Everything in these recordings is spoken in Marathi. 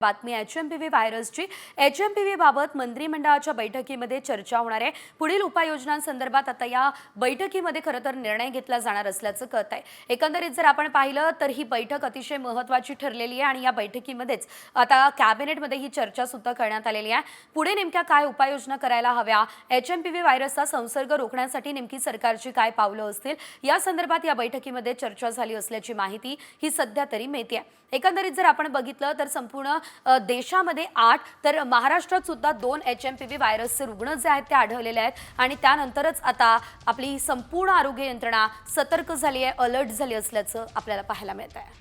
बातमी एचएमपीव्ही व्हायरसची एचएमपीव्ही बाबत मंत्रिमंडळाच्या बैठकीमध्ये चर्चा होणार आहे। पुढील उपाययोजनांसंदर्भात आता या बैठकीमध्ये खरं तर निर्णय घेतला जाणार असल्याचं कळत आहे। एकंदरीत जर आपण पाहिलं तर ही बैठक अतिशय महत्त्वाची ठरलेली आहे आणि या बैठकीमध्येच आता कॅबिनेटमध्ये ही चर्चा सुद्धा करण्यात आलेली आहे। पुढे नेमक्या काय उपाययोजना करायला हव्या, एचएमपीव्ही व्हायरसचा संसर्ग रोखण्यासाठी नेमकी सरकारची काय पावलं असतील या संदर्भात या बैठकीमध्ये चर्चा झाली असल्याची माहिती ही सध्या तरी मिळते। एकंदरीत जर आपण बघितलं तर संपूर्ण देशामध्ये 8 तर महाराष्ट्रात सुद्धा 2 एचएमपीव्ही व्हायरसचे रुग्ण जे आहेत ते आढळलेले आहेत आणि त्यानंतरच आता आपली संपूर्ण आरोग्य यंत्रणा सतर्क झाली आहे, अलर्ट झाली असल्याचं आपल्याला पाहायला मिळत आहे।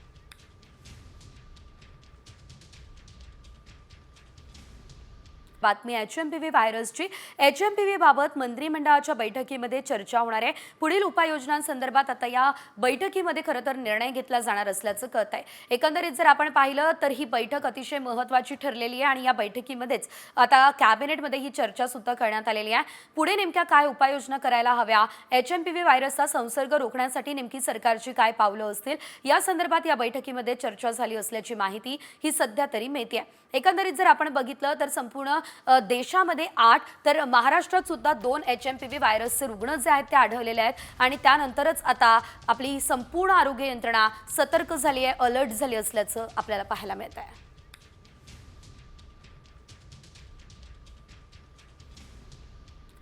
बातमी एचएमपीव्ही व्हायरसची एचएमपीव्ही बाबत मंत्रिमंडळाच्या बैठकीमध्ये चर्चा होणार आहे। पुढील उपाययोजनांसंदर्भात आता या बैठकीमध्ये खरं तर निर्णय घेतला जाणार असल्याचं कळत आहे। एकंदरीत जर आपण पाहिलं तर ही बैठक अतिशय महत्त्वाची ठरलेली आहे आणि या बैठकीमध्येच आता कॅबिनेटमध्ये ही चर्चा सुद्धा करण्यात आलेली आहे। पुढे नेमक्या काय उपाययोजना करायला हव्या, एचएमपीव्ही व्हायरसचा संसर्ग रोखण्यासाठी नेमकी सरकारची काय पावलं असतील या संदर्भात या बैठकीमध्ये चर्चा झाली असल्याची माहिती ही सध्या तरी मिळते। एकंदरीत जर आपण बघितलं तर संपूर्ण देशामध्ये 8 तर महाराष्ट्रात सुद्धा 2 एचएमपीव्ही व्हायरसचे रुग्ण जे आहेत ते आढळलेले आहेत आणि त्यानंतरच आता आपली संपूर्ण आरोग्य यंत्रणा सतर्क झाली आहे, अलर्ट झाली असल्याचं आपल्याला पाहायला मिळत आहे।